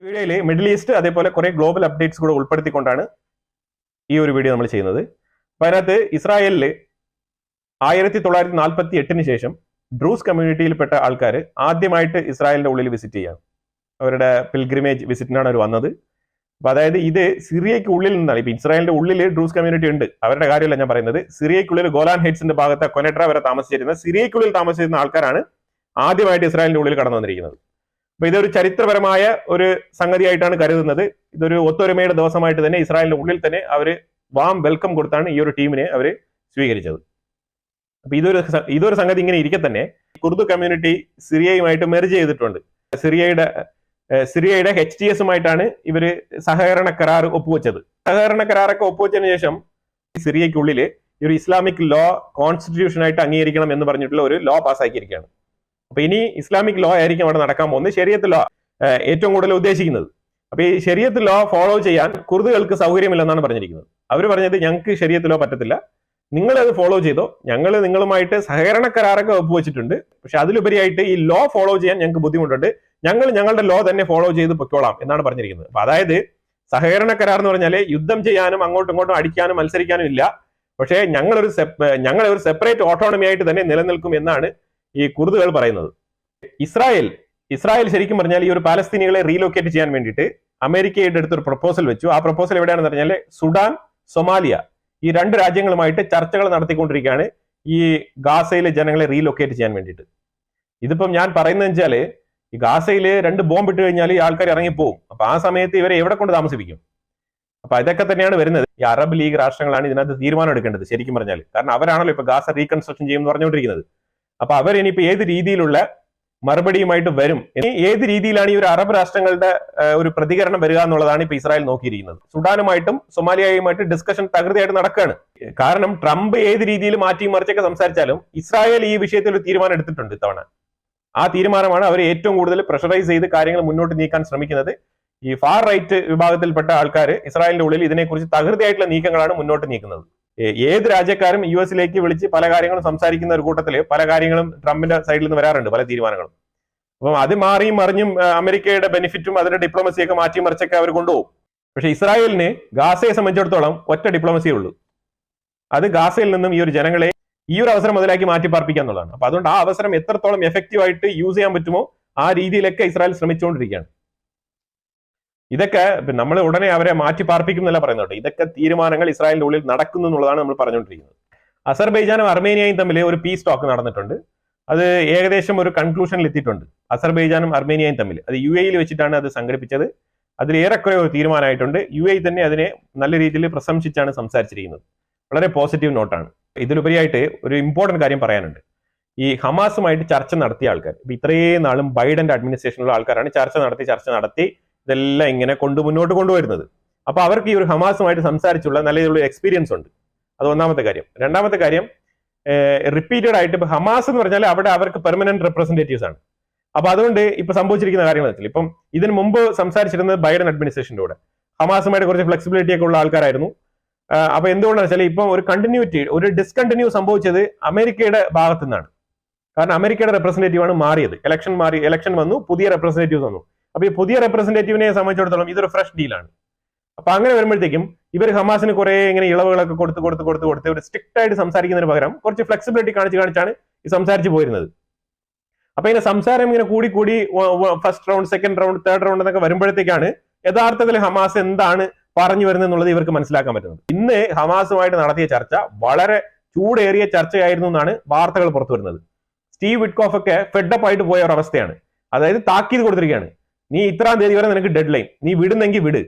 വീഡിയോയിൽ middle east അതേപോലെ കുറെ ഗ്ലോബൽ അപ്ഡേറ്റ്സ് കൂടെ ഉൾപ്പെടുത്തിക്കൊണ്ടാണ് ഈ ഒരു വീഡിയോ നമ്മൾ ചെയ്യുന്നത്. അപ്പൊ അതിനകത്ത് ഇസ്രായേലിൽ 1948 ശേഷം ഡ്രൂസ് കമ്മ്യൂണിറ്റിയിൽപ്പെട്ട ആൾക്കാർ ആദ്യമായിട്ട് ഇസ്രായേലിന്റെ ഉള്ളിൽ വിസിറ്റ് ചെയ്യാണ്. അവരുടെ പിൽഗ്രിമേജ് വിസിറ്റിനാണ് അവർ വന്നത്. അപ്പൊ അതായത് ഇത് സിറിയയ്ക്ക് ഉള്ളിൽ നിന്നാണ്. ഇപ്പൊ ഇസ്രായേലിന്റെ ഉള്ളിൽ ഡ്രൂസ് കമ്മ്യൂണിറ്റി ഉണ്ട്, അവരുടെ കാര്യമല്ല ഞാൻ പറയുന്നത്. സിറിയയ്ക്കുള്ളിൽ ഗോലാൻ ഹെയ്റ്റ്സിന്റെ ഭാഗത്ത് കൊനട്ര വരെ താമസിച്ചിരുന്ന സിറിയയ്ക്കുള്ളിൽ താമസിച്ചിരുന്ന ആൾക്കാരാണ് ആദ്യമായിട്ട് ഇസ്രായേലിന്റെ ഉള്ളിൽ കടന്നു വന്നിരിക്കുന്നത്. അപ്പൊ ഇതൊരു ചരിത്രപരമായ ഒരു സംഗതിയായിട്ടാണ് കരുതുന്നത്. ഇതൊരു ഒത്തൊരുമയുടെ ദിവസമായിട്ട് തന്നെ ഇസ്രായേലിന്റെ ഉള്ളിൽ തന്നെ അവർ വാം വെൽക്കം കൊടുത്താണ് ഈ ഒരു ടീമിനെ അവർ സ്വീകരിച്ചത്. അപ്പൊ ഇതൊരു സംഗതി ഇങ്ങനെ ഇരിക്കെ തന്നെ കുർദ് കമ്മ്യൂണിറ്റി സിറിയയുമായിട്ട് മെർജ് ചെയ്തിട്ടുണ്ട്. സിറിയയുടെ HTSുമായിട്ടാണ് ഇവര് സഹകരണ കരാർ ഒപ്പുവെച്ചത്. സഹകരണ കരാറൊക്കെ ഒപ്പുവെച്ചതിന് ശേഷം സിറിയയ്ക്കുള്ളിൽ ഒരു ഇസ്ലാമിക് ലോ കോൺസ്റ്റിറ്റ്യൂഷൻ ആയിട്ട് അംഗീകരിക്കണം എന്ന് പറഞ്ഞിട്ടുള്ള ഒരു ലോ പാസ്സാക്കിയിരിക്കുകയാണ്. അപ്പൊ ഇനി ഇസ്ലാമിക് ലോ ആയിരിക്കും അവിടെ നടക്കാൻ പോകുന്നത്. ശരിയത്ത് ലോ ഏറ്റവും കൂടുതൽ ഉദ്ദേശിക്കുന്നത്. അപ്പൊ ഈ ശരിയത്ത് ലോ ഫോളോ ചെയ്യാൻ കുർദുകൾക്ക് സൗകര്യമില്ലെന്നാണ് പറഞ്ഞിരിക്കുന്നത്. അവർ പറഞ്ഞത് ഞങ്ങൾക്ക് ശരിയത്ത് ലോ പറ്റത്തില്ല, നിങ്ങൾ അത് ഫോളോ ചെയ്തോ, ഞങ്ങൾ നിങ്ങളുമായിട്ട് സഹകരണ കരാറൊക്കെ ഒപ്പുവെച്ചിട്ടുണ്ട്, പക്ഷെ അതിലുപരിയായിട്ട് ഈ ലോ ഫോളോ ചെയ്യാൻ ഞങ്ങൾക്ക് ബുദ്ധിമുട്ടുണ്ട്, ഞങ്ങൾ ഞങ്ങളുടെ ലോ തന്നെ ഫോളോ ചെയ്ത് പൊയ്ക്കോളാം എന്നാണ് പറഞ്ഞിരിക്കുന്നത്. അപ്പൊ അതായത് സഹകരണ കരാർ എന്ന് പറഞ്ഞാൽ യുദ്ധം ചെയ്യാനും അങ്ങോട്ടും ഇങ്ങോട്ടും അടിക്കാനും മത്സരിക്കാനും ഇല്ല, പക്ഷേ ഞങ്ങളൊരു സെപ്പറേറ്റ് ഓട്ടോണമി ആയിട്ട് തന്നെ നിലനിൽക്കും എന്നാണ് ഈ കുർദുകൾ പറയുന്നത്. ഇസ്രായേൽ ശരിക്കും പറഞ്ഞാൽ ഈ ഒരു പാലസ്തീനികളെ റീലൊക്കേറ്റ് ചെയ്യാൻ വേണ്ടിയിട്ട് അമേരിക്കയുടെ അടുത്തൊരു പ്രപ്പോസൽ വെച്ചു. ആ പ്രപ്പോസൽ എവിടെയാണെന്ന് പറഞ്ഞാൽ സുഡാൻ, സൊമാലിയ ഈ 2 രാജ്യങ്ങളുമായിട്ട് ചർച്ചകൾ നടത്തിക്കൊണ്ടിരിക്കുകയാണ് ഈ ഗാസയിലെ ജനങ്ങളെ റീലൊക്കേറ്റ് ചെയ്യാൻ വേണ്ടിയിട്ട്. ഇതിപ്പം ഞാൻ പറയുന്നത് വെച്ചാല് ഈ ഗാസയിൽ 2 ബോംബ് ഇട്ട് കഴിഞ്ഞാൽ ഈ ആൾക്കാർ ഇറങ്ങിപ്പോവും. അപ്പൊ ആ സമയത്ത് ഇവരെ എവിടെ കൊണ്ട് താമസിപ്പിക്കും? അപ്പൊ ഇതൊക്കെ തന്നെയാണ് വരുന്നത്. ഈ അറബ് ലീഗ് രാഷ്ട്രങ്ങളാണ് ഇതിനകത്ത് തീരുമാനം എടുക്കേണ്ടത് ശരിക്കും പറഞ്ഞാൽ. കാരണം അവരാണല്ലോ ഇപ്പൊ ഗാസ റീകൺസ്ട്രക്ഷൻ ചെയ്യുമെന്ന് പറഞ്ഞുകൊണ്ടിരിക്കുന്നത്. അപ്പൊ അവർ ഇനിയിപ്പോ ഏത് രീതിയിലുള്ള മറുപടിയുമായിട്ട് വരും, ഇനി ഏത് രീതിയിലാണ് ഈ ഒരു അറബ് രാഷ്ട്രങ്ങളുടെ ഒരു പ്രതികരണം വരിക എന്നുള്ളതാണ് ഇപ്പൊ ഇസ്രായേൽ നോക്കിയിരിക്കുന്നത്. സുഡാനുമായിട്ടും സൊമാലിയയുമായിട്ടും ഡിസ്കഷൻ തകൃതിയായിട്ട് നടക്കുകയാണ്. കാരണം ട്രംപ് ഏത് രീതിയിൽ മാറ്റി മറിച്ചൊക്കെ സംസാരിച്ചാലും ഇസ്രായേൽ ഈ വിഷയത്തിൽ ഒരു തീരുമാനം എടുത്തിട്ടുണ്ട് ഇത്തവണ. ആ തീരുമാനമാണ് അവർ ഏറ്റവും കൂടുതൽ പ്രഷറൈസ് ചെയ്ത് കാര്യങ്ങൾ മുന്നോട്ട് നീക്കാൻ ശ്രമിക്കുന്നത്. ഈ ഫാർ റൈറ്റ് വിഭാഗത്തിൽപ്പെട്ട ആൾക്കാർ ഇസ്രായേലിന്റെ ഉള്ളിൽ ഇതിനെക്കുറിച്ച് തകൃതിയായിട്ടുള്ള നീക്കങ്ങളാണ് മുന്നോട്ട് നീക്കുന്നത്. ഏത് രാജ്യക്കാരും US വിളിച്ച് പല കാര്യങ്ങളും സംസാരിക്കുന്ന ഒരു കൂട്ടത്തിൽ പല കാര്യങ്ങളും ട്രംപിന്റെ സൈഡിൽ നിന്ന് വരാറുണ്ട്, പല തീരുമാനങ്ങളും. അപ്പം അത് മാറിയും മറിഞ്ഞും അമേരിക്കയുടെ ബെനിഫിറ്റും അതിന്റെ ഡിപ്ലോമസിയൊക്കെ മാറ്റി മറിച്ചൊക്കെ അവർ കൊണ്ടുപോകും. പക്ഷെ ഇസ്രായേലിന് ഗാസയെ സംബന്ധിച്ചിടത്തോളം ഒറ്റ ഡിപ്ലോമസിയേ ഉള്ളൂ. അത് ഗാസയിൽ നിന്നും ഈ ഒരു ജനങ്ങളെ ഈ ഒരു അവസരം മുതലാക്കി മാറ്റി പാർപ്പിക്കുക എന്നുള്ളതാണ്. അപ്പൊ അതുകൊണ്ട് ആ അവസരം എത്രത്തോളം എഫക്റ്റീവ് ആയിട്ട് യൂസ് ചെയ്യാൻ പറ്റുമോ ആ രീതിയിലൊക്കെ ഇസ്രായേൽ ശ്രമിച്ചുകൊണ്ടിരിക്കുകയാണ്. ഇതൊക്കെ നമ്മൾ ഉടനെ അവരെ മാറ്റി പാർപ്പിക്കും എന്നല്ല പറയുന്നത്. ഇതൊക്കെ തീരുമാനങ്ങൾ ഇസ്രായേലിന്റെ ഉള്ളിൽ നടക്കുന്നു എന്നുള്ളതാണ് നമ്മൾ പറഞ്ഞുകൊണ്ടിരിക്കുന്നത്. അസർബൈജാനും അർമേനിയയും തമ്മിൽ ഒരു പീസ് ടോക്ക് നടന്നിട്ടുണ്ട്. അത് ഏകദേശം ഒരു കൺക്ലൂഷനിൽ എത്തിയിട്ടുണ്ട്. അസർബൈജാനും അർമേനിയയും തമ്മിൽ അത് UAE വെച്ചിട്ടാണ് അത് സംഘടിപ്പിച്ചത്. അതിൽ ഏറെക്കുറെ ഒരു തീരുമാനമായിട്ടുണ്ട്. UAE തന്നെ അതിനെ നല്ല രീതിയിൽ പ്രശംസിച്ചാണ് സംസാരിച്ചിരിക്കുന്നത്. വളരെ പോസിറ്റീവ് നോട്ടാണ്. ഇതിലുപരിയായിട്ട് ഒരു ഇമ്പോർട്ടന്റ് കാര്യം പറയാനുണ്ട്. ഈ ഹമാസുമായിട്ട് ചർച്ച നടത്തിയ ആൾക്കാർ ഇപ്പൊ ഇത്രയും നാളും ബൈഡന്റെ അഡ്മിനിസ്ട്രേഷനിലുള്ള ആൾക്കാരാണ് ചർച്ച നടത്തി ഇതെല്ലാം ഇങ്ങനെ മുന്നോട്ട് കൊണ്ടുവരുന്നത്. അപ്പൊ അവർക്ക് ഈ ഒരു ഹമാസുമായിട്ട് സംസാരിച്ചുള്ള നല്ല രീതിയിലുള്ള എക്സ്പീരിയൻസ് ഉണ്ട്. അത് ഒന്നാമത്തെ കാര്യം. രണ്ടാമത്തെ കാര്യം, റിപ്പീറ്റഡ് ആയിട്ട് ഇപ്പൊ ഹമാസ് എന്ന് പറഞ്ഞാൽ അവിടെ അവർക്ക് പെർമനന്റ് റെപ്രസെന്റേറ്റീവ്സ് ആണ്. അപ്പൊ അതുകൊണ്ട് ഇപ്പൊ സംഭവിച്ചിരിക്കുന്ന കാര്യങ്ങൾ വെച്ചാൽ ഇപ്പം ഇതിന് മുമ്പ് സംസാരിച്ചിരുന്നത് ബൈഡൻ അഡ്മിനിസ്ട്രേഷന്റെ കൂടെ ഹമാസുമായിട്ട് കുറച്ച് ഫ്ലെക്സിബിലിറ്റി ഒക്കെ ഉള്ള ആൾക്കാരായിരുന്നു. അപ്പൊ എന്തുകൊണ്ടാണെന്ന് വെച്ചാൽ ഇപ്പം ഒരു ഡിസ്കണ്ടിന്യൂ സംഭവിച്ചത് അമേരിക്കയുടെ ഭാഗത്തു നിന്നാണ്. കാരണം അമേരിക്കയുടെ റെപ്രസെന്റേറ്റീവ് ആണ് മാറിയത്. ഇലക്ഷൻ വന്നു, പുതിയ റെപ്രസെന്റേറ്റീവ്സ് വന്നു. അപ്പൊ ഈ പുതിയ റെപ്രസെന്റേറ്റീവിനെ സംബന്ധിച്ചിടത്തോളം ഇതൊരു ഫ്രഷ് ഡീലാണ്. അപ്പൊ അങ്ങനെ വരുമ്പോഴത്തേക്കും ഇവർ ഹമാസിന് കുറെ ഇങ്ങനെ ഇളവുകളൊക്കെ കൊടുത്ത് ഒരു സ്ട്രിക്റ്റ് ആയിട്ട് സംസാരിക്കുന്നതിന് പകരം കുറച്ച് ഫ്ലെക്സിബിലിറ്റി കാണിച്ചാണ് ഈ സംസാരിച്ച് പോയിരുന്നത്. അപ്പൊ ഇങ്ങനെ സംസാരം ഇങ്ങനെ കൂടി first round, second round, third round എന്നൊക്കെ വരുമ്പോഴത്തേക്കാണ് യഥാർത്ഥത്തിൽ ഹമാസ് എന്താണ് പറഞ്ഞു വരുന്നത് എന്നുള്ളത് ഇവർക്ക് മനസ്സിലാക്കാൻ പറ്റുന്നത്. ഇന്ന് ഹമാസുമായിട്ട് നടത്തിയ ചർച്ച വളരെ ചൂടേറിയ ചർച്ചയായിരുന്നു എന്നാണ് വാർത്തകൾ പുറത്തു വരുന്നത്. സ്റ്റീവ് വിറ്റ്കോഫ് ഒക്കെ ഫെഡപ്പ് ആയിട്ട് പോയ ഒരു അവസ്ഥയാണ്. അതായത് താക്കീത് കൊടുത്തിരിക്കുകയാണ്, നീ ഇത്രാം തീയതി വരെ നിനക്ക് ഡെഡ് ലൈൻ, നീ വിടുന്നെങ്കിൽ വിട്,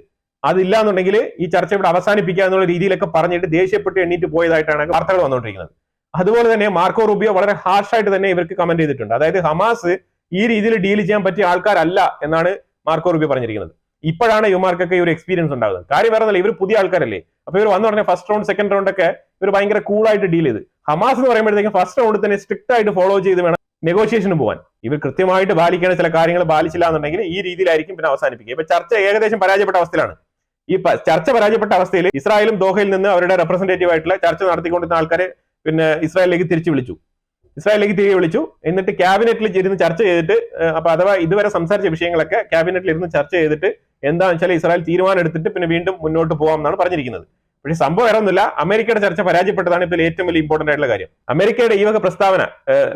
അതില്ല എന്നുണ്ടെങ്കിൽ ഈ ചർച്ച ഇവിടെ അവസാനിപ്പിക്കുക എന്നുള്ള രീതിയിലൊക്കെ പറഞ്ഞിട്ട് ദേഷ്യപ്പെട്ട് എണ്ണീറ്റ് പോയതായിട്ടാണ് വാർത്തകൾ വന്നുകൊണ്ടിരിക്കുന്നത്. അതുപോലെ തന്നെ മാർക്കോ റൂബിയോ വളരെ ഹാർഷായിട്ട് തന്നെ ഇവർക്ക് കമന്റ് ചെയ്തിട്ടുണ്ട്. അതായത് ഹമാസ് ഈ രീതിയിൽ ഡീൽ ചെയ്യാൻ പറ്റിയ ആൾക്കാരല്ല എന്നാണ് മാർക്കോ റൂബിയോ പറഞ്ഞിരിക്കുന്നത്. ഇപ്പോഴാണ് യുമാർക്കൊക്കെ ഈ ഒരു എക്സ്പീരിയൻസ് ഉണ്ടാകുന്നത്. കാര്യം വേറെ ഇവർ പുതിയ ആൾക്കാരല്ലേ. അപ്പൊ ഇവർ വന്നു പറഞ്ഞ ഫസ്റ്റ് റൗണ്ട്, സെക്കൻഡ് റൗണ്ട് ഒക്കെ ഇവർ ഭയങ്കര കൂളായിട്ട് ഡീൽ ചെയ്ത്, ഹമാസ് എന്ന് പറയുമ്പോഴത്തേക്കും ഫസ്റ്റ് റൗണ്ട് തന്നെ സ്ട്രിക്റ്റ് ആയിട്ട് ഫോളോ ചെയ്ത് വേണം നെഗോഷിയേഷന് പോകാൻ. ഇവർ കൃത്യമായിട്ട് പാലിക്കേണ്ട ചില കാര്യങ്ങൾ പാലിച്ചില്ല എന്നുണ്ടെങ്കിൽ ഈ രീതിയിലായിരിക്കും പിന്നെ അവസാനിപ്പിക്കുക. ഇപ്പൊ ചർച്ച ഏകദേശം പരാജയപ്പെട്ട അവസ്ഥയിലാണ്. ഈ ചർച്ച പരാജയപ്പെട്ട അവസ്ഥയിൽ ഇസ്രായേലും ദോഹയിൽ നിന്ന് അവരുടെ റെപ്രസെന്റേറ്റീവ് ആയിട്ടുള്ള ചർച്ച നടത്തിക്കൊണ്ടിരുന്ന ആൾക്കാരെ പിന്നെ ഇസ്രായേലിലേക്ക് തിരിച്ചു വിളിച്ചു. എന്നിട്ട് ക്യാബിനറ്റിൽ ഇരുന്ന് ചർച്ച ചെയ്തിട്ട്, അപ്പൊ അഥവാ ഇതുവരെ സംസാരിച്ച വിഷയങ്ങളൊക്കെ ക്യാബിനറ്റിൽ ഇരുന്ന് ചർച്ച ചെയ്തിട്ട് എന്താണെന്ന് വെച്ചാൽ ഇസ്രായേൽ തീരുമാനം എടുത്തിട്ട് പിന്നെ വീണ്ടും മുന്നോട്ട് പോകാം എന്നാണ് പറഞ്ഞിരിക്കുന്നത്. പക്ഷേ സംഭവം വേറൊന്നുമില്ല, അമേരിക്കയുടെ ചർച്ച പരാജയപ്പെട്ടതാണ് ഇപ്പോൾ ഏറ്റവും വലിയ ഇമ്പോർട്ടന്റ് ആയിട്ടുള്ള കാര്യം. അമേരിക്കയുടെ ഈ വക പ്രസ്താവന,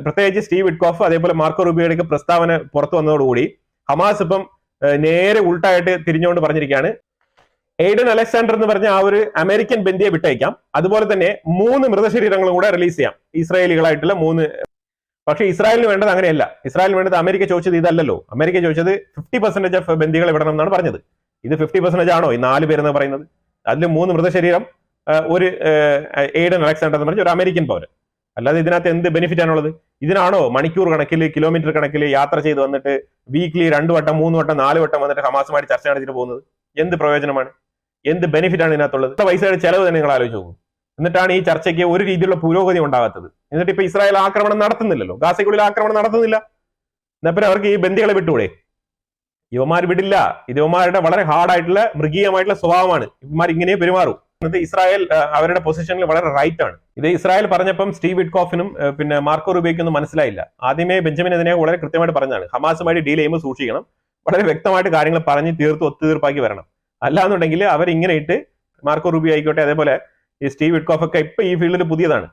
പ്രത്യേകിച്ച് സ്റ്റീവ് വിറ്റ്കോഫ് അതേപോലെ മാർക്കോ റൂബിയോയുടെ പ്രസ്താവന പുറത്തു വന്നതോടുകൂടി ഹമാസ് ഇപ്പം നേരെ ഉൾട്ടായിട്ട് തിരിഞ്ഞുകൊണ്ട് പറഞ്ഞിരിക്കുകയാണ്, എയ്ഡൻ അലക്സാണ്ടർ എന്ന് പറഞ്ഞ ആ ഒരു അമേരിക്കൻ ബന്ദിയെ വിട്ടയക്കാം, അതുപോലെ തന്നെ 3 മൃതശരീരങ്ങളും കൂടെ റിലീസ് ചെയ്യാം, ഇസ്രായേലികളായിട്ടുള്ള 3. പക്ഷേ ഇസ്രായേലിന് വേണ്ടത് അങ്ങനെയല്ല. ഇസ്രായേലിന് വേണ്ടത് അമേരിക്ക ചോദിച്ചത് ഇതല്ലല്ലോ. അമേരിക്ക ചോദിച്ചത് 50% ഓഫ് ബന്ദികളെ വിടണം എന്നാണ് പറഞ്ഞത്. ഇത് 50% ആണോ ഈ 4 പേരെന്ന് പറയുന്നത്? അതിൽ 3 മൃതശരീരം, ഒരു എയ്ഡൻ അലക്സാണ്ടർ എന്ന് പറഞ്ഞ ഒരു അമേരിക്കൻ പൗരൻ. അല്ലാതെ ഇതിനകത്ത് എന്ത് ബെനിഫിറ്റ് ആണുള്ളത്? ഇതിനാണോ മണിക്കൂർ കണക്കിൽ കിലോമീറ്റർ കണക്കിൽ യാത്ര ചെയ്ത് വന്നിട്ട് വീക്ക്ലി 2 വട്ടം 3 വട്ടം 4 വട്ടം വന്നിട്ട് ഹമാസുമായിട്ട് ചർച്ച നടത്തിയിട്ട് പോകുന്നത്? എന്ത് പ്രയോജനമാണ്? എന്ത് ബെനിഫിറ്റ് ആണ് ഇതിനകത്തുള്ളത്? പൈസയുടെ ചെലവ് തന്നെ നിങ്ങൾ ആലോചിച്ച് നോക്കും. എന്നിട്ടാണ് ഈ ചർച്ചയ്ക്ക് ഒരു രീതിയിലുള്ള പുരോഗതി ഉണ്ടാകാത്തത്. എന്നിട്ട് ഇപ്പൊ ഇസ്രായേൽ ആക്രമണം നടത്തുന്നില്ലല്ലോ, ഗാസയ്ക്കുള്ളിൽ ആക്രമണം നടത്തുന്നില്ല. എന്നപ്പോൾ അവർക്ക് ഈ ബന്ദികളെ വിട്ടുകൂടെ? യുവമാർ വിടില്ല. ഇത് യുവമാരുടെ വളരെ ഹാർഡായിട്ടുള്ള മൃഗീയമായിട്ടുള്ള സ്വഭാവമാണ്. ഇവന്മാർ ഇങ്ങനെ പെരുമാറും. എന്നിട്ട് ഇസ്രായേൽ അവരുടെ പൊസിഷനിൽ വളരെ റൈറ്റ് ആണ്. ഇത് ഇസ്രായേൽ പറഞ്ഞപ്പം സ്റ്റീവ് വിറ്റ്കോഫിനും പിന്നെ മാർക്കോ റൂബിയോയ്ക്കൊന്നും മനസ്സിലായില്ല. ആദ്യമേ ബെഞ്ചമിൻ ഇതിനെ വളരെ കൃത്യമായിട്ട് പറഞ്ഞതാണ്, ഹമാസുമായിട്ട് ഡീൽ ചെയ്യുമ്പോൾ സൂക്ഷിക്കണം, വളരെ വ്യക്തമായിട്ട് കാര്യങ്ങൾ പറഞ്ഞ് ഒത്തുതീർപ്പാക്കി വരണം. അല്ലാന്നുണ്ടെങ്കിൽ അവരിങ്ങനെ ഇട്ട്, മാർക്കോ റൂബിയോ ആയിക്കോട്ടെ അതേപോലെ ഈ സ്റ്റീവ് വിറ്റ്കോഫ് ഒക്കെ ഇപ്പൊ ഈ ഫീൽഡിൽ പുതിയതാണ്.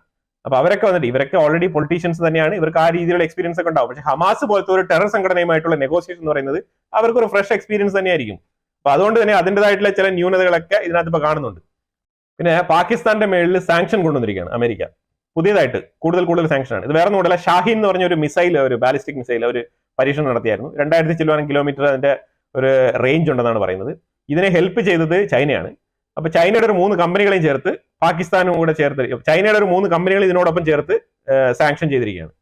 അപ്പൊ അവരൊക്കെ വന്നിട്ട്, ഇവരൊക്കെ ഓൾറെഡി പൊളിറ്റീഷ്യൻസ് തന്നെയാണ്, ഇവർക്ക് ആ രീതിയിലുള്ള എക്സ്പീരിയൻസ് ഒക്കെ ഉണ്ടാവും. പക്ഷെ ഹമാസ് പോലത്തെ ഒരു ടെറർ സംഘടനയുമായിട്ടുള്ള നെഗോസിയേഷൻ എന്ന് പറയുന്നത് അവർക്ക് ഒരു ഫ്രഷ് എക്സ്പീരിയൻസ് തന്നെയായിരിക്കും. അപ്പൊ അതുകൊണ്ട് തന്നെ അതിൻ്റെതായിട്ടുള്ള ചില ന്യൂനതകളൊക്കെ ഇതിനകത്ത് ഇപ്പൊ കാണുന്നുണ്ട്. പിന്നെ പാകിസ്ഥാന്റെ മേളിൽ സാങ്ഷൻ കൊണ്ടുവന്നിരിക്കുകയാണ് അമേരിക്ക പുതിയതായിട്ട്, കൂടുതൽ സാങ്ഷൻ ആണ്. ഇത് വേറെ ഒന്നുമില്ല, ഷാഹിൻ എന്ന് പറഞ്ഞ ഒരു മിസൈൽ, ഒരു ബാലിസ്റ്റിക് മിസൈൽ ഒരു പരീക്ഷണം നടത്തിയായിരുന്നു. 2000 ചില്ലുവാനും കിലോമീറ്റർ അതിന്റെ ഒരു റേഞ്ച് ഉണ്ടെന്നാണ് പറയുന്നത്. ഇതിനെ ഹെൽപ്പ് ചെയ്തത് ചൈനയാണ്. അപ്പൊ ചൈനയുടെ ഒരു 3 കമ്പനികളെയും ചേർത്ത് പാകിസ്ഥാനും കൂടെ ചേർത്ത്, ചൈനയുടെ ഒരു 3 കമ്പനികൾ ഇതിനോടൊപ്പം ചേർത്ത് സാങ്ഷൻ ചെയ്തിരിക്കുകയാണ്.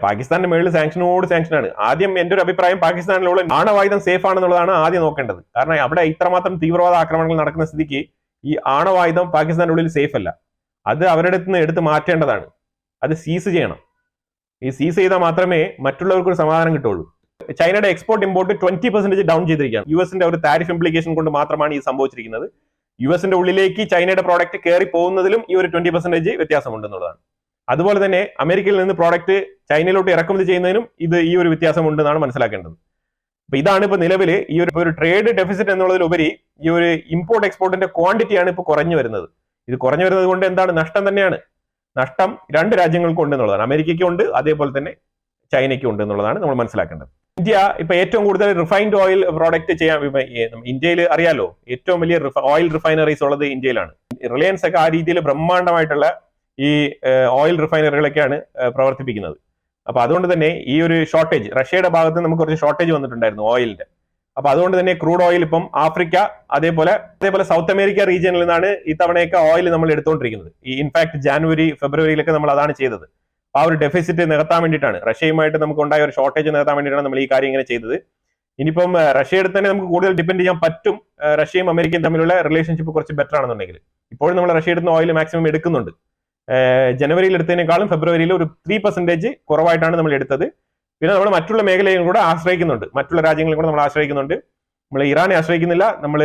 പാകിസ്ഥാന്റെ മേളിൽ സാങ്ഷനോട് സാങ്ഷനാണ്. ആദ്യം എന്റെ ഒരു അഭിപ്രായം, പാകിസ്ഥാനിലുള്ള ആണവായുധം സേഫ് ആണെന്നുള്ളതാണ് ആദ്യം നോക്കേണ്ടത്. കാരണം അവിടെ ഇത്രമാത്രം തീവ്രവാദ ആക്രമണങ്ങൾ നടക്കുന്ന സ്ഥിതിക്ക് ഈ ആണവായുധം പാകിസ്ഥാന്റെ ഉള്ളിൽ സേഫ് അല്ല. അത് അവരുടെ അടുത്ത് നിന്ന് എടുത്ത് മാറ്റേണ്ടതാണ്. അത് സീസ് ചെയ്യണം. ഈ സീസ് ചെയ്താൽ മാത്രമേ മറ്റുള്ളവർക്ക് ഒരു സമാധാനം കിട്ടുള്ളൂ. ചൈനയുടെ എക്സ്പോർട്ട് ഇമ്പോർട്ട് 20% ഡൗൺ ചെയ്തിരിക്കുകയാണ്. യുഎസിന്റെ ഒരു താരിഫ് ഇംപ്ലിക്കേഷൻ കൊണ്ട് മാത്രമാണ് ഈ സംഭവിച്ചിരിക്കുന്നത്. യുഎസിന്റെ ഉള്ളിലേക്ക് ചൈനയുടെ പ്രോഡക്റ്റ് കയറി പോകുന്നതിലും ഈ ഒരു 20% വ്യത്യാസമുണ്ടെന്നുള്ളതാണ്. അതുപോലെ തന്നെ അമേരിക്കയിൽ നിന്ന് പ്രോഡക്റ്റ് ചൈനയിലോട്ട് ഇറക്കുമതി ചെയ്യുന്നതിനും ഈ ഒരു വ്യത്യാസം ഉണ്ടെന്നാണ് മനസ്സിലാക്കേണ്ടത്. അപ്പൊ ഇതാണ് ഇപ്പൊ നിലവിൽ ഈ ഒരു ട്രേഡ് ഡെഫിസിറ്റ് എന്നുള്ളതിലുപരി ഈ ഒരു ഇമ്പോർട്ട് എക്സ്പോർട്ടിന്റെ ക്വാണ്ടിറ്റിയാണ് ഇപ്പൊ കുറഞ്ഞു വരുന്നത്. ഇത് കുറഞ്ഞു വരുന്നത് കൊണ്ട് എന്താണ്? നഷ്ടം തന്നെയാണ്. നഷ്ടം 2 രാജ്യങ്ങൾക്കും ഉണ്ട് എന്നുള്ളതാണ്. അമേരിക്കയ്ക്കും ഉണ്ട്, അതേപോലെ തന്നെ ചൈനയ്ക്കും ഉണ്ട് എന്നുള്ളതാണ് നമ്മൾ മനസ്സിലാക്കേണ്ടത്. ഇന്ത്യ ഇപ്പൊ ഏറ്റവും കൂടുതൽ റിഫൈൻഡ് ഓയിൽ പ്രോഡക്റ്റ് ചെയ്യാൻ, ഇന്ത്യയിൽ അറിയാലോ ഏറ്റവും വലിയ ഓയിൽ റിഫൈനറീസ് ഉള്ളത് ഇന്ത്യയിലാണ്. റിലയൻസ് ഒക്കെ ആ രീതിയിൽ ബ്രഹ്മാണ്ഡമായിട്ടുള്ള ഈ ഓയിൽ റിഫൈനറികളൊക്കെയാണ് പ്രവർത്തിപ്പിക്കുന്നത്. അപ്പൊ അതുകൊണ്ട് തന്നെ ഈ ഒരു ഷോർട്ടേജ്, റഷ്യയുടെ ഭാഗത്ത് നമുക്ക് കുറച്ച് ഷോർട്ടേജ് വന്നിട്ടുണ്ടായിരുന്നു ഓയിലിന്റെ. അപ്പൊ അതുകൊണ്ട് തന്നെ ക്രൂഡ് ഓയിൽ ഇപ്പം ആഫ്രിക്ക അതേപോലെ സൗത്ത് അമേരിക്ക റീജിയനിൽ നിന്നാണ് ഇത്തവണയൊക്കെ ഓയിൽ നമ്മൾ എടുത്തുകൊണ്ടിരിക്കുന്നത്. ഈ ഇൻഫാക്ട് ജാനുവരി ഫെബ്രുവരിയിലൊക്കെ നമ്മൾ അതാണ് ചെയ്തത്. ആ ഒരു ഡെഫിസിറ്റ് നികത്താൻ വേണ്ടിയിട്ടാണ്, റഷ്യയുമായിട്ട് നമുക്ക് ഉണ്ടായ ഒരു ഷോർട്ടേജ് നികത്താൻ വേണ്ടിയിട്ടാണ് നമ്മൾ ഈ കാര്യം ഇങ്ങനെ ചെയ്തത്. ഇനിയിപ്പം റഷ്യയുടെ തന്നെ നമുക്ക് കൂടുതൽ ഡിപ്പെൻഡ് ചെയ്യാൻ പറ്റും. റഷ്യയും അമേരിക്കയും തമ്മിലുള്ള റിലേഷൻഷിപ്പ് കുറച്ച് ബെറ്റർ ആണെന്നുണ്ടെങ്കിൽ. ഇപ്പോഴും നമ്മൾ റഷ്യയുടെ നിന്ന് ഓയിൽ മാക്സിമം എടുക്കുന്നുണ്ട്. ജനുവരിയിൽ എടുത്തതിനേക്കാളും ഫെബ്രുവരിയിൽ ഒരു 3% കുറവായിട്ടാണ് നമ്മൾ എടുത്തത്. പിന്നെ നമ്മൾ മറ്റുള്ള മേഖലയും കൂടെ ആശ്രയിക്കുന്നുണ്ട്, മറ്റുള്ള രാജ്യങ്ങളും കൂടെ നമ്മൾ ആശ്രയിക്കുന്നുണ്ട്. നമ്മൾ ഇറാനെ ആശ്രയിക്കുന്നില്ല. നമ്മൾ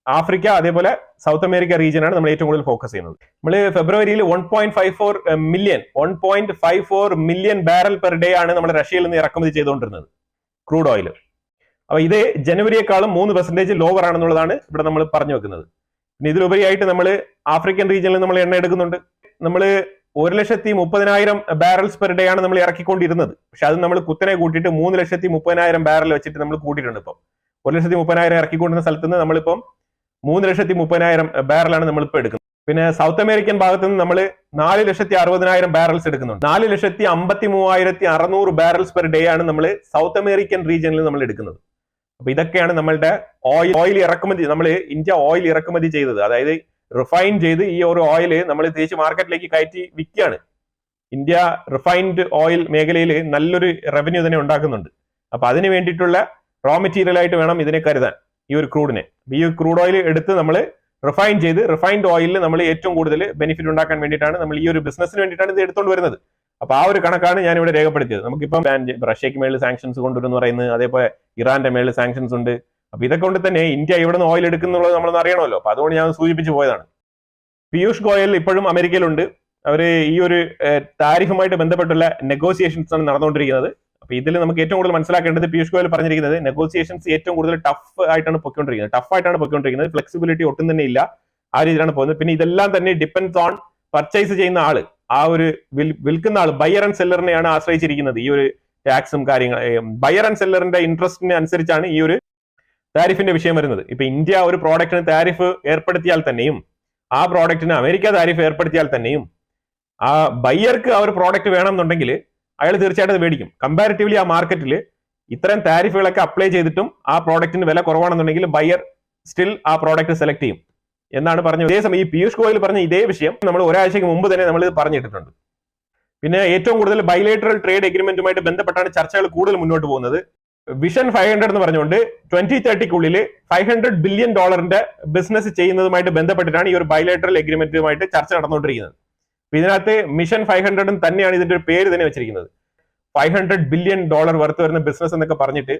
ആഫ്രിക്ക അതേപോലെ സൗത്ത് അമേരിക്ക റീജിയനാണ് നമ്മൾ ഏറ്റവും കൂടുതൽ ഫോക്കസ് ചെയ്യുന്നത്. നമ്മൾ ഫെബ്രുവരിയിൽ 1.54 മില്യൺ ബാരൽ പെർ ഡേ ആണ് നമ്മൾ റഷ്യയിൽ നിന്ന് ഇറക്കുമതി ചെയ്തുകൊണ്ടിരുന്നത് ക്രൂഡ് ഓയിൽ. അപ്പൊ ഇത് ജനുവരിയെക്കാളും 3% ലോവർ ആണെന്നുള്ളതാണ് ഇവിടെ നമ്മൾ പറഞ്ഞു വെക്കുന്നത്. പിന്നെ ഇതിലുപരിയായിട്ട് നമ്മൾ ആഫ്രിക്കൻ റീജിയനിൽ നമ്മൾ എണ്ണ എടുക്കുന്നുണ്ട്. നമ്മൾ 1,30,000 ബാരൽസ് പെർ ഡേ ആണ് നമ്മൾ ഇറക്കിക്കൊണ്ടിരുന്നത്. പക്ഷെ അത് നമ്മൾ കുത്തനെ കൂട്ടിയിട്ട് 3,30,000 ബാരൽ വെച്ചിട്ട് നമ്മൾ കൂട്ടിയിട്ടുണ്ട്. ഇപ്പം 1,30,000 ഇറക്കിക്കൊണ്ടിരുന്ന സ്ഥലത്ത് നിന്ന് നമ്മളിപ്പം 3,30,000 ബാരലാണ് നമ്മളിപ്പോൾ എടുക്കുന്നത്. പിന്നെ സൗത്ത് അമേരിക്കൻ ഭാഗത്ത് നിന്ന് നമ്മൾ 4,60,000 ബാരൽസ് എടുക്കുന്നുണ്ട്. 4,53,600 ബാരൽസ് പെർ ഡേ ആണ് നമ്മൾ സൗത്ത് അമേരിക്കൻ റീജിയനിൽ നമ്മൾ എടുക്കുന്നത്. അപ്പൊ ഇതൊക്കെയാണ് നമ്മളുടെ ഓയിൽ ഇറക്കുമതി, നമ്മൾ ഇന്ത്യ ഓയിൽ ഇറക്കുമതി ചെയ്തത്. അതായത് റിഫൈൻ ചെയ്ത് ഈ ഒരു ഓയിൽ നമ്മൾ തിരിച്ച് മാർക്കറ്റിലേക്ക് കയറ്റി വിൽക്കുകയാണ്. ഇന്ത്യ റിഫൈൻഡ് ഓയിൽ മേഖലയിൽ നല്ലൊരു റവന്യൂ തന്നെ ഉണ്ടാക്കുന്നുണ്ട്. അപ്പൊ അതിന് വേണ്ടിയിട്ടുള്ള റോ മെറ്റീരിയൽ ആയിട്ട് വേണം ഇതിനെ കരുതാൻ, ഈ ഒരു ക്രൂഡിനെ. ഈ ക്രൂഡ് ഓയിൽ എടുത്ത് നമ്മൾ റിഫൈൻ ചെയ്ത് റിഫൈൻഡ് ഓയിലിൽ നമ്മൾ ഏറ്റവും കൂടുതൽ ബെനിഫിറ്റ് ഉണ്ടാക്കാൻ വേണ്ടിയിട്ടാണ് നമ്മൾ ഈ ഒരു ബിസിനസ്സിന് വേണ്ടിയിട്ടാണ് ഇത് എടുത്തുകൊണ്ട് വരുന്നത്. അപ്പൊ ആ ഒരു കണക്കാണ് ഞാൻ ഇവിടെ രേഖപ്പെടുത്തിയത്. നമുക്കിപ്പം റഷ്യക്ക് മേളിൽ സാങ്ഷൻസ് കൊണ്ടുവരുന്നു പറയുന്നത്, അതേപോലെ ഇറാന്റെ മേളിൽ സാങ്ഷൻസ് ഉണ്ട്. അപ്പൊ ഇതൊക്കെ കൊണ്ട് തന്നെ ഇന്ത്യ ഇവിടെ നിന്ന് ഓയിൽ എടുക്കുന്നുള്ളത് നമ്മളൊന്ന് അറിയണമല്ലോ. അപ്പൊ അതുകൊണ്ട് ഞാൻ സൂചിപ്പിച്ചു പോയതാണ്. പീയൂഷ് ഗോയൽ ഇപ്പോഴും അമേരിക്കയിലുണ്ട്. അവര് ഈ ഒരു താരിഫുമായിട്ട് ബന്ധപ്പെട്ടുള്ള നെഗോസിയേഷൻസ് ആണ് നടന്നുകൊണ്ടിരിക്കുന്നത്. അപ്പൊ ഇതിൽ നമുക്ക് ഏറ്റവും കൂടുതൽ മനസ്സിലാക്കേണ്ടത് പീയൂഷ് ഗോയൽ പറഞ്ഞിരിക്കുന്നത് നെഗോസിയേഷൻസ് ഏറ്റവും കൂടുതൽ ടഫ് ആയിട്ടാണ് പൊയ്ക്കൊണ്ടിരിക്കുന്നത്, ഫ്ലെക്സിബിലിറ്റി ഒട്ടും തന്നെ ഇല്ല, ആ രീതിയിലാണ് പോകുന്നത്. പിന്നെ ഇതെല്ലാം തന്നെ ഡിപ്പെൻഡ്സ് ഓൺ പർച്ചേസ് ചെയ്യുന്ന ആള്, ആ ഒരു വിൽക്കുന്ന ആള്, ബയർ ആൻഡ് സെല്ലറിനെയാണ് ആശ്രയിച്ചിരിക്കുന്നത് ഈ ഒരു ടാക്സും കാര്യങ്ങളും. ബയർ ആൻഡ് സെല്ലറിന്റെ ഇൻട്രസ്റ്റിന് അനുസരിച്ചാണ് ഈ ഒരു താരിഫിന്റെ വിഷയം വരുന്നത്. ഇപ്പൊ ഇന്ത്യ ഒരു പ്രോഡക്റ്റിന് താരിഫ് ഏർപ്പെടുത്തിയാൽ തന്നെയും, ആ പ്രോഡക്റ്റിന് അമേരിക്ക താരിഫ് ഏർപ്പെടുത്തിയാൽ തന്നെയും, ആ ബയ്യർക്ക് ആ ഒരു പ്രോഡക്റ്റ് വേണമെന്നുണ്ടെങ്കിൽ അയാൾ തീർച്ചയായിട്ടും അത് മേടിക്കും. കമ്പാരിറ്റീവ്ലി ആ മാർക്കറ്റിൽ ഇത്തരം താരിഫുകളൊക്കെ അപ്ലൈ ചെയ്തിട്ടും ആ പ്രോഡക്റ്റിന് വില കുറവാണെന്നുണ്ടെങ്കിൽ ബയ്യർ സ്റ്റിൽ ആ പ്രോഡക്റ്റ് സെലക്ട് ചെയ്യും എന്നാണ് പറഞ്ഞത്. അതേസമയം ഈ പീയൂഷ് ഗോയൽ പറഞ്ഞ ഇതേ വിഷയം നമ്മൾ ഒരാഴ്ചയ്ക്ക് മുമ്പ് തന്നെ നമ്മൾ ഇത് പറഞ്ഞിട്ടിട്ടുണ്ട്. പിന്നെ ഏറ്റവും കൂടുതൽ ബൈലേറ്ററൽ ട്രേഡ് എഗ്രിമെന്റുമായിട്ട് ബന്ധപ്പെട്ടാണ് ചർച്ചകൾ കൂടുതൽ മുന്നോട്ട് പോകുന്നത്. വിഷൻ 500 എന്ന് പറഞ്ഞുകൊണ്ട് 2030 $500 ബില്യൺ ബിസിനസ് ചെയ്യുന്നതുമായിട്ട് ബന്ധപ്പെട്ടിട്ടാണ് ഈ ഒരു ബൈലേറ്ററൽ എഗ്രിമെന്റുമായിട്ട് ചർച്ച നടന്നുകൊണ്ടിരിക്കുന്നത്. ഇതിനകത്ത് മിഷൻ 500 തന്നെയാണ് ഇതിന്റെ ഒരു പേര് തന്നെ വെച്ചിരിക്കുന്നത്. $500 ബില്യൺ വർത്ത് വരുന്ന ബിസിനസ് എന്നൊക്കെ പറഞ്ഞിട്ട്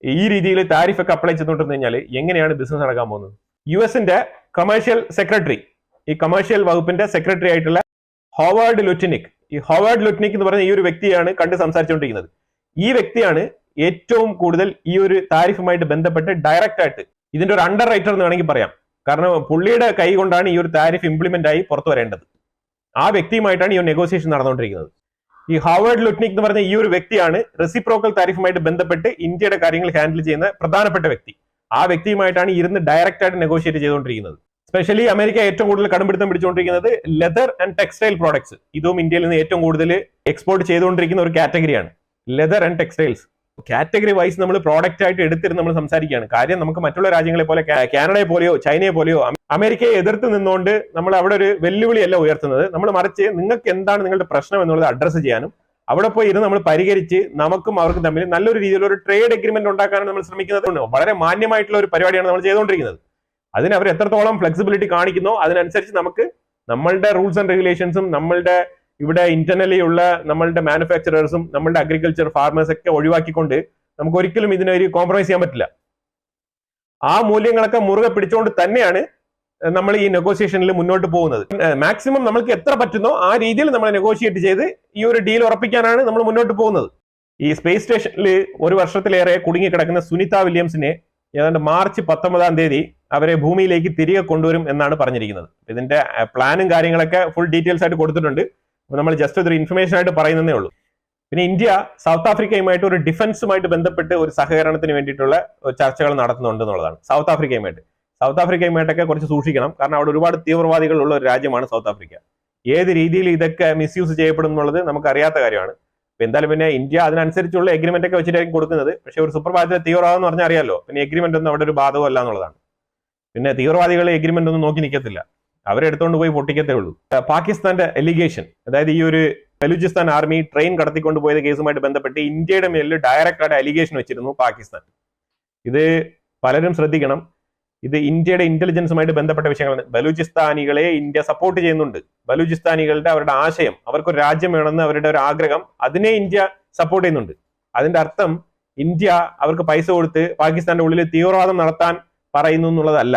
ഈ രീതിയിൽ താരിഫ് ഒക്കെ അപ്ലൈ ചെയ്തുകൊണ്ടിരുന്നു കഴിഞ്ഞാൽ എങ്ങനെയാണ് ബിസിനസ് നടക്കാൻ പോകുന്നത്? യുഎസിന്റെ കമേഴ്ഷ്യൽ സെക്രട്ടറി, ഈ കമേഴ്ഷ്യൽ വകുപ്പിന്റെ സെക്രട്ടറി ആയിട്ടുള്ള ഹോവാർഡ് ലുറ്റ്നിക് എന്ന് പറഞ്ഞ ഈ ഒരു വ്യക്തിയാണ് കണ്ട് സംസാരിച്ചുകൊണ്ടിരിക്കുന്നത്. ഈ വ്യക്തിയാണ് ഏറ്റവും കൂടുതൽ ഈ ഒരു താരിഫുമായിട്ട് ബന്ധപ്പെട്ട് ഡയറക്റ്റ് ആയിട്ട് ഇതിന്റെ ഒരു അണ്ടർ റൈറ്റർ എന്ന് വേണമെങ്കിൽ പറയാം. കാരണം പുള്ളിയുടെ കൈ കൊണ്ടാണ് ഈ ഒരു താരിഫ് ഇംപ്ലിമെന്റ് ആയി പുറത്തു വരേണ്ടത്. ആ വ്യക്തിയുമായിട്ടാണ് ഈ ഒരു നെഗോസിയേഷൻ നടന്നുകൊണ്ടിരിക്കുന്നത്. ഈ ഹോവാർഡ് ലുറ്റ്നിക് എന്ന് പറഞ്ഞ ഈ ഒരു വ്യക്തിയാണ് റെസിപ്രോക്കൽ താരിഫുമായിട്ട് ബന്ധപ്പെട്ട് ഇന്ത്യയുടെ കാര്യങ്ങൾ ഹാൻഡിൽ ചെയ്യുന്ന പ്രധാനപ്പെട്ട വ്യക്തി. ആ വ്യക്തിയുമായിട്ടാണ് ഇരുന്ന് ഡയറക്റ്റ് ആയിട്ട് നെഗോഷിയേറ്റ് ചെയ്തുകൊണ്ടിരിക്കുന്നത്. സ്പെഷ്യലി അമേരിക്ക ഏറ്റവും കൂടുതൽ കടമ്പിടുത്തം പിടിച്ചുകൊണ്ടിരിക്കുന്നത് ലെതർ ആൻഡ് ടെക്സ്റ്റൈൽ പ്രോഡക്ട്സ്. ഇതും ഇന്ത്യയിൽ നിന്ന് ഏറ്റവും കൂടുതൽ എക്സ്പോർട്ട് ചെയ്തുകൊണ്ടിരിക്കുന്ന ഒരു കാറ്റഗറിയാണ് leather and textiles. Category wise നമ്മൾ പ്രോഡക്റ്റ് ആയിട്ട് എടുത്തിരുന്ന് നമ്മൾ സംസാരിക്കുകയാണ്. കാര്യം നമുക്ക് മറ്റുള്ള രാജ്യങ്ങളെ പോലെ കാനഡയെ പോലെയോ ചൈനയെ പോലെയോ അമേരിക്കയെ എതിർത്ത് നിന്നുകൊണ്ട് നമ്മൾ അവിടെ ഒരു വെല്ലുവിളിയല്ല ഉയർത്തുന്നത്. നമ്മൾ മറിച്ച് നിങ്ങൾക്ക് എന്താണ് നിങ്ങളുടെ പ്രശ്നം എന്നുള്ളത് അഡ്രസ്സ് ചെയ്യാനും അവിടെ പോയി ഇരുന്ന് നമ്മൾ പരിഹരിച്ച് നമുക്കും അവർക്കും തമ്മിൽ നല്ലൊരു രീതിയിലുള്ള ഒരു ട്രേഡ് എഗ്രിമെന്റ് ഉണ്ടാക്കാനും നമ്മൾ ശ്രമിക്കുന്നത്. വളരെ മാന്യമായിട്ടുള്ള ഒരു പരിപാടിയാണ് നമ്മൾ ചെയ്തുകൊണ്ടിരിക്കുന്നത്. അതിന് അവർ എത്രത്തോളം ഫ്ലെക്സിബിലിറ്റി കാണിക്കുന്നോ അതിനനുസരിച്ച് നമുക്ക് നമ്മളുടെ റൂൾസ് ആൻഡ് റെഗുലേഷൻസും നമ്മളുടെ ഇവിടെ ഇന്റർണലി ഉള്ള നമ്മളുടെ മാനുഫാക്ചറേഴ്സും നമ്മളുടെ അഗ്രികൾച്ചർ ഫാർമേഴ്സ് ഒക്കെ ഒഴിവാക്കിക്കൊണ്ട് നമുക്ക് ഒരിക്കലും ഇതിനൊരു കോംപ്രമൈസ് ചെയ്യാൻ പറ്റില്ല. ആ മൂല്യങ്ങളൊക്കെ മുറുകെ പിടിച്ചുകൊണ്ട് തന്നെയാണ് നമ്മൾ ഈ നെഗോസിയേഷനിൽ മുന്നോട്ട് പോകുന്നത്. മാക്സിമം നമ്മൾക്ക് എത്ര പറ്റുന്നോ ആ രീതിയിൽ നമ്മൾ നെഗോഷിയേറ്റ് ചെയ്ത് ഈ ഒരു ഡീൽ ഉറപ്പിക്കാനാണ് നമ്മൾ മുന്നോട്ട് പോകുന്നത്. ഈ സ്പേസ് സ്റ്റേഷനിൽ ഒരു വർഷത്തിലേറെ കുടുങ്ങിക്കിടക്കുന്ന സുനിത വില്യംസിനെ ഏതാണ്ട് മാർച്ച് 19 അവരെ ഭൂമിയിലേക്ക് തിരികെ കൊണ്ടുവരും എന്നാണ് പറഞ്ഞിരിക്കുന്നത്. ഇതിന്റെ പ്ലാനും കാര്യങ്ങളൊക്കെ ഫുൾ ഡീറ്റെയിൽസ് ആയിട്ട് കൊടുത്തിട്ടുണ്ട്. നമ്മൾ ജസ്റ്റ് ഒരു ഇൻഫർമേഷൻ ആയിട്ട് പറയുന്നതേ ഉള്ളൂ. പിന്നെ ഇന്ത്യ സൗത്ത് ആഫ്രിക്കയുമായിട്ട് ഒരു ഡിഫൻസുമായിട്ട് ബന്ധപ്പെട്ട് ഒരു സഹകരണത്തിന് വേണ്ടിയിട്ടുള്ള ചർച്ചകൾ നടത്തുന്നുണ്ട് എന്നുള്ളതാണ്. സൗത്ത് ആഫ്രിക്കയുമായിട്ടൊക്കെ കുറച്ച് സൂക്ഷിക്കണം. കാരണം അവിടെ ഒരുപാട് തീവ്രവാദികളുള്ള ഒരു രാജ്യമാണ് സൗത്ത് ആഫ്രിക്ക. ഏത് രീതിയിൽ ഇതൊക്കെ മിസ്യൂസ് ചെയ്യപ്പെടും എന്നുള്ളത് നമുക്ക് അറിയാത്ത കാര്യമാണ്. എന്തായാലും പിന്നെ ഇന്ത്യ അതിനനുസരിച്ചുള്ള എഗ്രിമെന്റ് ഒക്കെ വെച്ചിട്ടായിരിക്കും കൊടുക്കുന്നത്. പക്ഷെ ഒരു സുപ്രഭാതത്തിലെ തീവ്രവാദം എന്ന് പറഞ്ഞാൽ അറിയാലോ, പിന്നെ എഗ്രിമെന്റ് ഒന്നും അവിടെ ഒരു ബാധകമല്ല എന്നുള്ളതാണ്. പിന്നെ തീവ്രവാദികളെ എഗ്രിമെന്റ് ഒന്നും നോക്കി നിൽക്കത്തില്ല, അവരെടുത്തുകൊണ്ട് പോയി പൊട്ടിക്കത്തേ ഉള്ളൂ. പാകിസ്ഥാന്റെ എലിഗേഷൻ, അതായത് ഈ ഒരു ബലൂചിസ്ഥാൻ ആർമി ട്രെയിൻ കടത്തിക്കൊണ്ട് പോയത് കേസുമായിട്ട് ബന്ധപ്പെട്ട് ഇന്ത്യയുടെ മേലിൽ ഡയറക്റ്റ് ആയിട്ട് അലിഗേഷൻ വെച്ചിരുന്നു പാകിസ്ഥാൻ. ഇത് പലരും ശ്രദ്ധിക്കണം. ഇത് ഇന്ത്യയുടെ ഇന്റലിജൻസുമായിട്ട് ബന്ധപ്പെട്ട വിഷയങ്ങളാണ്. ബലൂചിസ്ഥാനികളെ ഇന്ത്യ സപ്പോർട്ട് ചെയ്യുന്നുണ്ട്. ബലൂചിസ്ഥാനികളുടെ അവരുടെ ആശയം, അവർക്കൊരു രാജ്യം വേണമെന്ന് അവരുടെ ഒരു ആഗ്രഹം, അതിനെ ഇന്ത്യ സപ്പോർട്ട് ചെയ്യുന്നുണ്ട്. അതിന്റെ അർത്ഥം ഇന്ത്യ അവർക്ക് പൈസ കൊടുത്ത് പാകിസ്ഥാന്റെ ഉള്ളിൽ തീവ്രവാദം നടത്താൻ പറയുന്നു എന്നുള്ളതല്ല.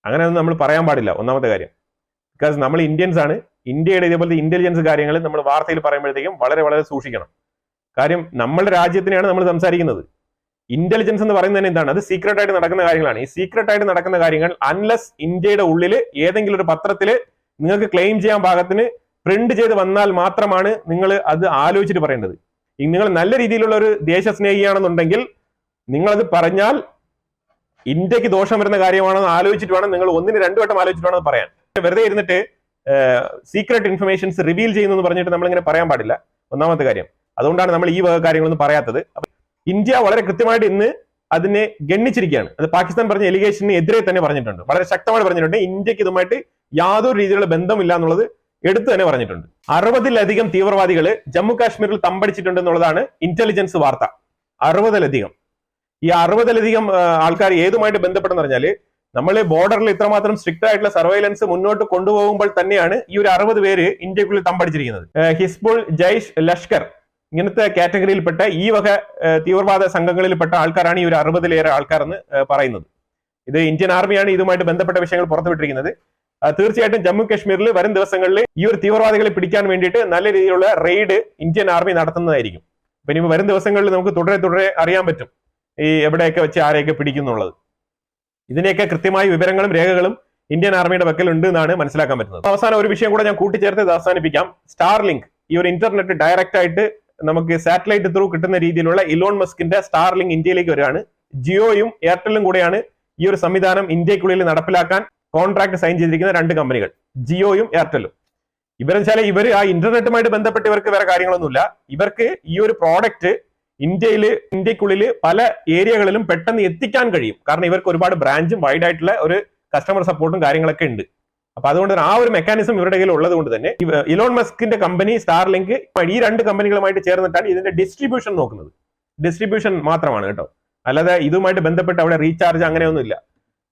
അങ്ങനെയൊന്നും നമ്മൾ പറയാൻ പാടില്ല. ഒന്നാമത്തെ കാര്യം, ബിക്കോസ് നമ്മൾ ഇന്ത്യൻസ് ആണ്. ഇന്ത്യയുടെ ഇതേപോലത്തെ ഇന്റലിജൻസ് കാര്യങ്ങൾ നമ്മൾ വാർത്തയിൽ പറയുമ്പോഴത്തേക്കും വളരെ വളരെ സൂക്ഷിക്കണം. കാര്യം നമ്മളുടെ രാജ്യത്തിനെയാണ് നമ്മൾ സംസാരിക്കുന്നത്. ഇന്റലിജൻസ് എന്ന് പറയുന്നത് തന്നെ എന്താണ്? അത് സീക്രട്ട് ആയിട്ട് നടക്കുന്ന കാര്യങ്ങളാണ്. ഈ സീക്രട്ട് ആയിട്ട് നടക്കുന്ന കാര്യങ്ങൾ അൺലെസ് ഇന്ത്യയുടെ ഉള്ളിൽ ഏതെങ്കിലും ഒരു പത്രത്തിൽ നിങ്ങൾക്ക് ക്ലെയിം ചെയ്യാൻ പാകത്തിന് പ്രിന്റ് ചെയ്ത് വന്നാൽ മാത്രമാണ് നിങ്ങൾ അത് ആലോചിച്ചിട്ട് പറയേണ്ടത്. നിങ്ങൾ നല്ല രീതിയിലുള്ള ഒരു ദേശസ്നേഹിയാണെന്നുണ്ടെങ്കിൽ നിങ്ങളത് പറഞ്ഞാൽ ഇന്ത്യക്ക് ദോഷം വരുന്ന കാര്യമാണെന്ന് ആലോചിച്ചിട്ട് വേണം, നിങ്ങൾ 1-2 വട്ടം ആലോചിച്ചിട്ട് വേണം പറയാൻ. വെറുതെ ഇരുന്നിട്ട് സീക്രട്ട് ഇൻഫർമേഷൻസ് റിവീൽ ചെയ്യുന്നു എന്ന് പറഞ്ഞിട്ട് നമ്മളിങ്ങനെ പറയാൻ പാടില്ല. ഒന്നാമത്തെ കാര്യം. അതുകൊണ്ടാണ് നമ്മൾ ഈ വക കാര്യങ്ങളൊന്നും പറയാത്തത്. ഇന്ത്യ വളരെ കൃത്യമായിട്ട് ഇന്ന് അതിനെ ഗണ്ണിച്ചിരിക്കുകയാണ്. അത് പാകിസ്ഥാൻ പറഞ്ഞ എലിഗേഷന് എതിരെ തന്നെ പറഞ്ഞിട്ടുണ്ട്, വളരെ ശക്തമായി പറഞ്ഞിട്ടുണ്ട്. ഇന്ത്യക്ക് ഇതുമായിട്ട് യാതൊരു രീതിയിലുള്ള ബന്ധമില്ല എന്നുള്ളത് എടുത്തു തന്നെ പറഞ്ഞിട്ടുണ്ട്. 60-ലധികം തീവ്രവാദികൾ ജമ്മു കാശ്മീരിൽ തമ്പടിച്ചിട്ടുണ്ട് എന്നുള്ളതാണ് ഇന്റലിജൻസ് വാർത്ത. 60-ലധികം. ഈ 60-ലധികം ആൾക്കാർ ഏതുമായിട്ട് ബന്ധപ്പെട്ടെന്ന് പറഞ്ഞാല് നമ്മൾ ബോർഡറിൽ ഇത്രമാത്രം സ്ട്രിക്റ്റ് ആയിട്ടുള്ള സർവൈലൻസ് മുന്നോട്ട് കൊണ്ടുപോകുമ്പോൾ തന്നെയാണ് ഈ ഒരു 60 പേര് ഇന്ത്യക്കുള്ളിൽ തമ്പടിച്ചിരിക്കുന്നത്. ഹിസ്ബുൾ, ജയ്ഷ്, ലഷ്കർ ഇങ്ങനത്തെ കാറ്റഗറിയിൽപ്പെട്ട ഈ വക തീവ്രവാദ സംഘങ്ങളിൽപ്പെട്ട ആൾക്കാരാണ് ഈ ഒരു 60-ലേറെ ആൾക്കാർ എന്ന് പറയുന്നത്. ഇത് ഇന്ത്യൻ ആർമിയാണ് ഇതുമായിട്ട് ബന്ധപ്പെട്ട വിഷയങ്ങൾ പുറത്തുവിട്ടിരിക്കുന്നത്. തീർച്ചയായിട്ടും ജമ്മു കാശ്മീരിൽ വരും ദിവസങ്ങളിൽ ഈ ഒരു തീവ്രവാദികളെ പിടിക്കാൻ വേണ്ടിയിട്ട് നല്ല രീതിയിലുള്ള റെയ്ഡ് ഇന്ത്യൻ ആർമി നടത്തുന്നതായിരിക്കും. അപ്പൊ ഇനി വരും ദിവസങ്ങളിൽ നമുക്ക് തുടരെ അറിയാൻ പറ്റും ഈ എവിടെയൊക്കെ വെച്ച് ആരെയൊക്കെ പിടിക്കുന്നുള്ളത്. ഇതിനെയൊക്കെ കൃത്യമായ വിവരങ്ങളും രേഖകളും ഇന്ത്യൻ ആർമിയുടെ പക്കൽ ഉണ്ട് എന്നാണ് മനസ്സിലാക്കാൻ പറ്റുന്നത്. അവസാനം ഒരു വിഷയം കൂടെ ഞാൻ കൂട്ടിച്ചേർത്ത് ഇത് അവസാനിപ്പിക്കാം. സ്റ്റാർലിങ്ക്, ഈ ഒരു ഇന്റർനെറ്റ് ഡയറക്റ്റ് ആയിട്ട് നമുക്ക് സാറ്റലൈറ്റ് ത്രൂ കിട്ടുന്ന രീതിയിലുള്ള ഇലോൺ മസ്കിന്റെ സ്റ്റാർലിങ്ക് ഇന്ത്യയിലേക്ക് വരികയാണ്. ജിയോയും എയർടെലും കൂടെയാണ് ഈ ഒരു സംവിധാനം ഇന്ത്യക്കുള്ളിൽ നടപ്പിലാക്കാൻ കോൺട്രാക്ട് സൈൻ ചെയ്തിരിക്കുന്ന 2 കമ്പനികൾ, ജിയോയും എയർടെലും. ഇവരെച്ചാൽ ഇവർ ആ ഇന്റർനെറ്റുമായിട്ട് ബന്ധപ്പെട്ട് ഇവർക്ക് വേറെ കാര്യങ്ങളൊന്നുമില്ല. ഇവർക്ക് ഈ ഒരു പ്രോഡക്റ്റ് ഇന്ത്യക്കുള്ളിൽ പല ഏരിയകളിലും പെട്ടെന്ന് എത്തിക്കാൻ കഴിയും. കാരണം ഇവർക്ക് ഒരുപാട് ബ്രാഞ്ചും വൈഡ് ആയിട്ടുള്ള ഒരു കസ്റ്റമർ സപ്പോർട്ടും കാര്യങ്ങളൊക്കെ ഉണ്ട്. അപ്പൊ അതുകൊണ്ട് ആ ഒരു മെക്കാനിസം ഇവരുടെ കയ്യിൽ ഉള്ളത് കൊണ്ട് തന്നെ ഇലോൺ മസ്കിന്റെ കമ്പനി സ്റ്റാർലിങ്ക് ഈ 2 കമ്പനികളുമായിട്ട് ചേർന്നിട്ടാണ് ഇതിന്റെ ഡിസ്ട്രിബ്യൂഷൻ നോക്കുന്നത്. ഡിസ്ട്രിബ്യൂഷൻ മാത്രമാണ് കേട്ടോ, അല്ലാതെ ഇതുമായിട്ട് ബന്ധപ്പെട്ട് അവിടെ റീചാർജ് അങ്ങനെയൊന്നുമില്ല.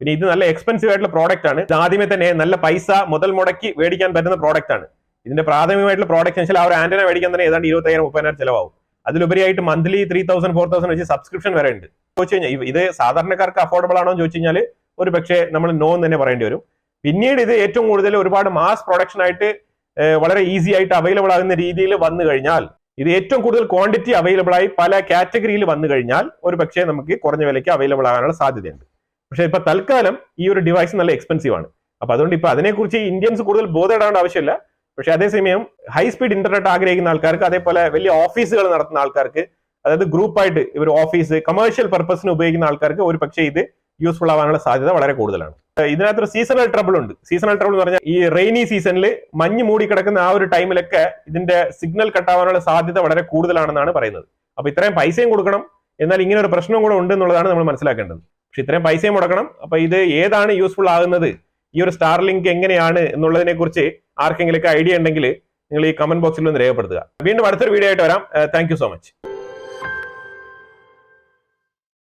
പിന്നെ ഇത് നല്ല എക്സ്പെൻസീവ് ആയിട്ടുള്ള പ്രോഡക്റ്റ് ആണ്. ഇത് ആദ്യമേ തന്നെ നല്ല പൈസ മുതൽ മുടക്കി മേടിക്കാൻ പറ്റുന്ന പ്രോഡക്റ്റ് ആണ്. ഇതിന്റെ പ്രാഥമികമായിട്ടുള്ള പ്രോഡക്റ്റ് വെച്ചാൽ ആ ഒരു ആന്റന മേടിക്കാൻ തന്നെ ഏതാണ്ട് 20,000-30,000 ചിലവാകും. അതിലുപരിയായിട്ട് മന്ത്ലി 3,000-4,000 വെച്ച് സബ്സ്ക്രിപ്ഷൻ വരെ ഉണ്ട്. ചോദിച്ചു കഴിഞ്ഞാൽ ഇത് സാധാരണക്കാർക്ക് അഫോർഡബിൾ ആണോ എന്ന് ചോദിച്ചു കഴിഞ്ഞാൽ ഒരു പക്ഷേ നമ്മൾ നോ എന്ന് തന്നെ പറയേണ്ടി വരും. പിന്നീട് ഇത് ഏറ്റവും കൂടുതൽ ഒരുപാട് മാസ് പ്രൊഡക്ഷൻ ആയിട്ട് വളരെ ഈസി ആയിട്ട് അവൈലബിൾ ആകുന്ന രീതിയിൽ വന്നു കഴിഞ്ഞാൽ, ഇത് ഏറ്റവും കൂടുതൽ ക്വാണ്ടിറ്റി അവൈലബിൾ ആയി പല കാറ്റഗറിയിൽ വന്നു കഴിഞ്ഞാൽ ഒരു പക്ഷേ നമുക്ക് കുറഞ്ഞ വിലയ്ക്ക് അവൈലബിൾ ആകാനുള്ള സാധ്യതയുണ്ട്. പക്ഷെ ഇപ്പൊ തൽക്കാലം ഈ ഒരു ഡിവൈസ് നല്ല എക്സ്പെൻസീവ് ആണ്. അപ്പൊ അതുകൊണ്ട് ഇപ്പൊ അതിനെക്കുറിച്ച് ഇന്ത്യൻസ് കൂടുതൽ ബോധപ്പെടേണ്ട ആവശ്യമില്ല. പക്ഷെ അതേസമയം ഹൈ സ്പീഡ് ഇന്റർനെറ്റ് ആഗ്രഹിക്കുന്ന ആൾക്കാർക്ക്, അതേപോലെ വലിയ ഓഫീസുകൾ നടത്തുന്ന ആൾക്കാർക്ക്, അതായത് ഗ്രൂപ്പായിട്ട് ഇവർ ഓഫീസ് കമേഴ്ഷ്യൽ പർപ്പസിന് ഉപയോഗിക്കുന്ന ആൾക്കാർക്ക് ഒരു പക്ഷേ ഇത് യൂസ്ഫുൾ ആവാനുള്ള സാധ്യത വളരെ കൂടുതലാണ്. ഇതിനകത്തൊരു സീസണൽ ട്രബിൾ ഉണ്ട്. സീസണൽ ട്രബിൾ എന്ന് പറഞ്ഞാൽ ഈ റെയിനി സീസണിൽ മഞ്ഞ് മൂടി കിടക്കുന്ന ആ ഒരു ടൈമിലൊക്കെ ഇതിന്റെ സിഗ്നൽ കട്ടാവാനുള്ള സാധ്യത വളരെ കൂടുതലാണെന്നാണ് പറയുന്നത്. അപ്പൊ ഇത്രയും പൈസയും കൊടുക്കണം, എന്നാൽ ഇങ്ങനെ ഒരു പ്രശ്നം കൂടെ ഉണ്ട് എന്നുള്ളതാണ് നമ്മൾ മനസ്സിലാക്കേണ്ടത്. പക്ഷെ ഇത്രയും പൈസയും മുടക്കണം. അപ്പൊ ഇത് ഏതാണ് യൂസ്ഫുൾ ആകുന്നത്, ഈ ഒരു സ്റ്റാർലിങ്ക് എങ്ങനെയാണ് എന്നുള്ളതിനെ കുറിച്ച് ആർക്കെങ്കിലും ഐഡിയ ഉണ്ടെങ്കിൽ നിങ്ങൾ ഈ കമന്റ് ബോക്സിൽ ഒന്ന് രേഖപ്പെടുത്തുക. വീണ്ടും അടുത്തൊരു വീഡിയോ ആയിട്ട് വരാം. Thank you so much.